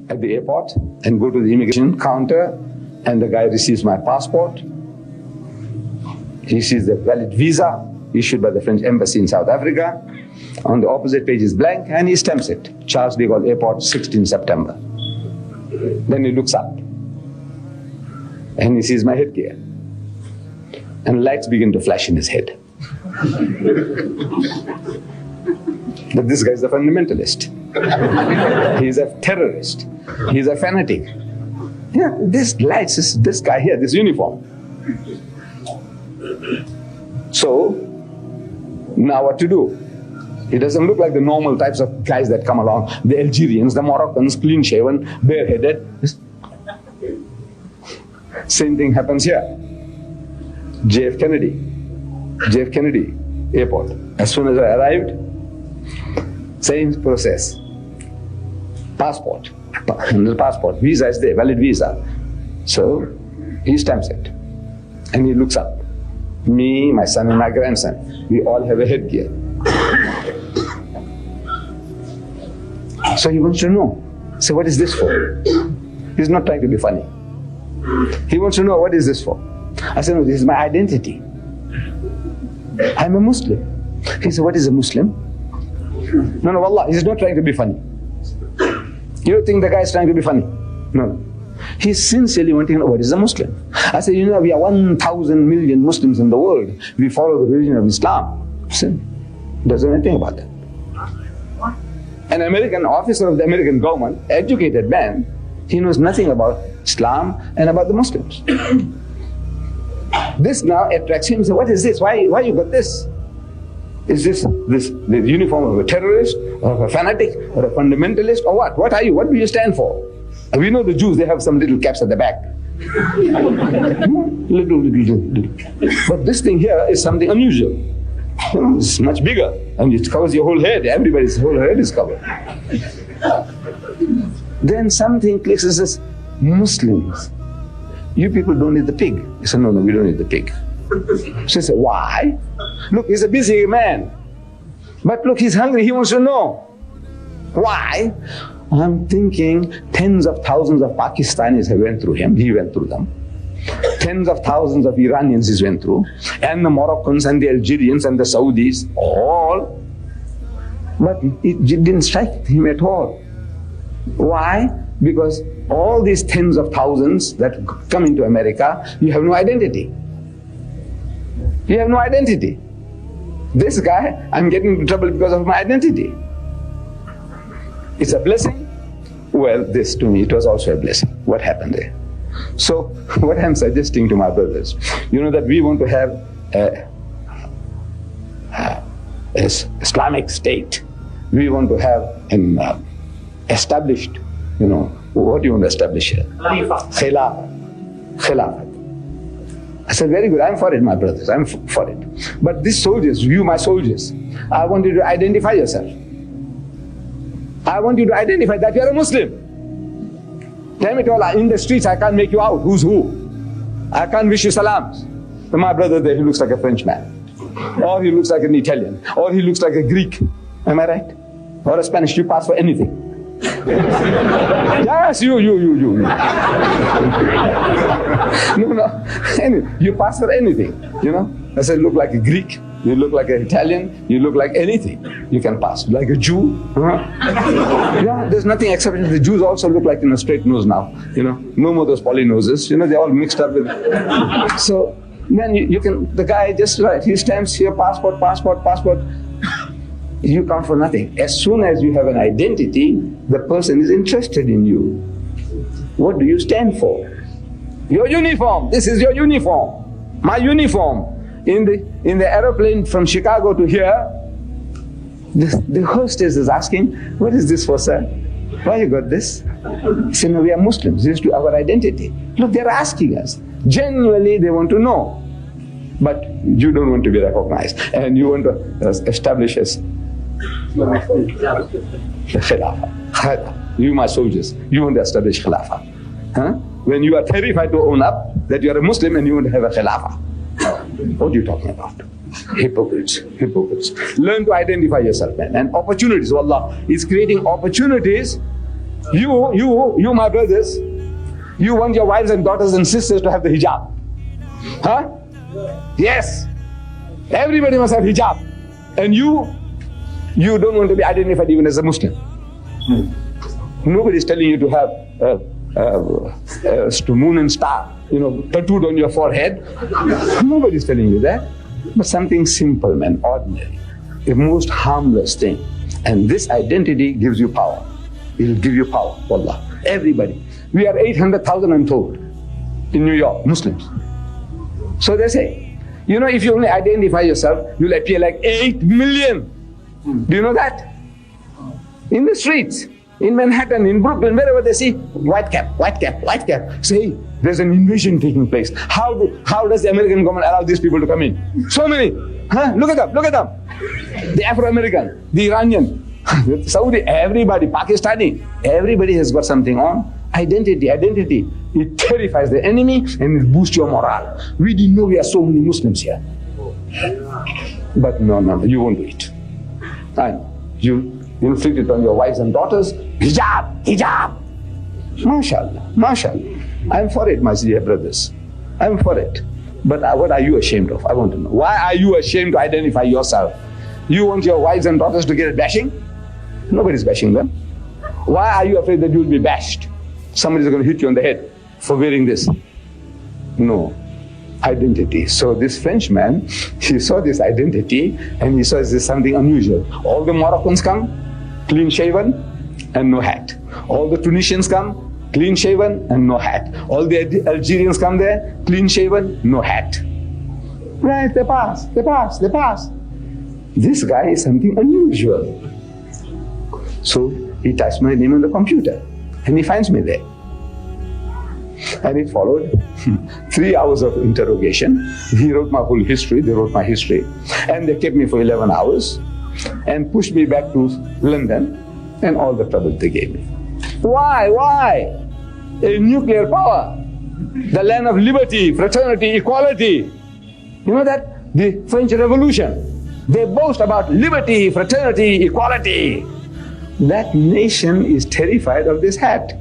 at the airport and go to the immigration counter, and the guy receives my passport. He sees the valid visa issued by the French embassy in South Africa. On the opposite page is blank, and he stamps it. Charles de Gaulle Airport, 16 September. Then he looks up and he sees my headgear, and lights begin to flash in his head. But this guy is a fundamentalist. He's a terrorist. He's a fanatic. Yeah, this lights, this guy here, this uniform. So, now what to do? He doesn't look like the normal types of guys that come along. The Algerians, the Moroccans, clean-shaven, bareheaded. Same thing happens here. JF Kennedy Airport. As soon as I arrived, same process. Passport. Visa is there, valid visa. So, he stamps it. And he looks up. Me, my son and my grandson, we all have a headgear. So he wants to know. So what is this for? He's not trying to be funny. He wants to know, what is this for? I said, no, this is my identity. I'm a Muslim. He said, what is a Muslim? No, wallah, he's not trying to be funny. You think the guy is trying to be funny? No. He's sincerely wanting to know, what is a Muslim? I said, you know, we are 1,000 million Muslims in the world. We follow the religion of Islam. He said, doesn't know anything about that. An American officer of the American government, educated man, he knows nothing about Islam and about the Muslims. This now attracts him. He said, what is this? Why you got this? Is this the uniform of a terrorist, or of a fanatic, or a fundamentalist, or what? What are you? What do you stand for? We know the Jews, they have some little caps at the back. little. But this thing here is something unusual. You know, it's much bigger, and it covers your whole head. Everybody's whole head is covered. Then something clicks and says, Muslims, you people don't eat the pig. He said, no, we don't eat the pig. So he said, why? Look, he's a busy man. But look, he's hungry, he wants to know. Why? I'm thinking tens of thousands of Pakistanis have went through him, he went through them. Tens of thousands of Iranians he went through, and the Moroccans and the Algerians and the Saudis, all. But it didn't strike him at all. Why? Because all these tens of thousands that come into America, you have no identity. You have no identity. This guy, I'm getting into trouble because of my identity. It's a blessing? Well, this to me, it was also a blessing. What happened there? So, what I'm suggesting to my brothers, you know that we want to have an Islamic state. We want to have an established, you know, what do you want to establish here? Khilafat. I said, very good, I'm for it, my brothers, I'm for it. But these soldiers, you my soldiers, I want you to identify yourself. I want you to identify that you are a Muslim. Damn it all, in the streets I can't make you out, who's who. I can't wish you salams. So my brother there, he looks like a Frenchman. Or he looks like an Italian. Or he looks like a Greek. Am I right? Or a Spanish, you pass for anything. Yes, you. No. You pass for anything, you know. I said, look like a Greek, you look like an Italian, you look like anything. You can pass. Like a Jew. Yeah, there's nothing except the Jews also look like, straight nose now. No more those polynoses. They're all mixed up with. So then you can, the guy just right, he stamps here, passport. You count for nothing. As soon as you have an identity, the person is interested in you. What do you stand for? Your uniform. This is your uniform. My uniform. In the aeroplane from Chicago to here, the hostess is asking, what is this for, sir? Why you got this? He said, no, we are Muslims. This is our identity. Look, they're asking us. Genuinely, they want to know. But you don't want to be recognized. And you want to establish as the Khilafah. You, my soldiers, you want to establish Khilafah. Huh? When you are terrified to own up that you are a Muslim and you want to have a Khilafah. What are you talking about? Hypocrites. Learn to identify yourself, man. And opportunities, wallah, is creating opportunities You, my brothers, you want your wives and daughters and sisters to have the hijab. Huh? Yes. Everybody must have hijab. And you don't want to be identified even as a Muslim. Nobody is telling you to have moon and star, tattooed on your forehead. Nobody is telling you that. But something simple, man, ordinary, the most harmless thing. And this identity gives you power. It will give you power, wallah. Everybody. We are 800,000, I'm told, in New York, Muslims. So they say, if you only identify yourself, you'll appear like 8 million. Do you know that? In the streets, in Manhattan, in Brooklyn, wherever they see white cap, say, there's an invasion taking place. How does the American government allow these people to come in? So many. Look at them. The Afro-American, the Iranian, the Saudi, everybody, Pakistani, everybody has got something on. Identity. It terrifies the enemy and it boosts your morale. We didn't know we are so many Muslims here. But no, you won't do it. And you inflict it on your wives and daughters. Hijab. MashaAllah. I'm for it, my dear brothers. I'm for it. But what are you ashamed of? I want to know. Why are you ashamed to identify yourself? You want your wives and daughters to get a bashing? Nobody's bashing them. Why are you afraid that you'll be bashed? Somebody's going to hit you on the head for wearing this. No. Identity. So this Frenchman, he saw this identity and he saw this is something unusual. All the Moroccans come, clean shaven and no hat. All the Tunisians come, clean shaven and no hat. All the Algerians come there, clean shaven, no hat. Right, they pass. This guy is something unusual. So he types my name on the computer and he finds me there. And it followed 3 hours of interrogation. He wrote my whole history, they wrote my history. And they kept me for 11 hours and pushed me back to London and all the trouble they gave me. Why? A nuclear power, the land of liberty, fraternity, equality. You know that? The French Revolution, they boast about liberty, fraternity, equality. That nation is terrified of this hat.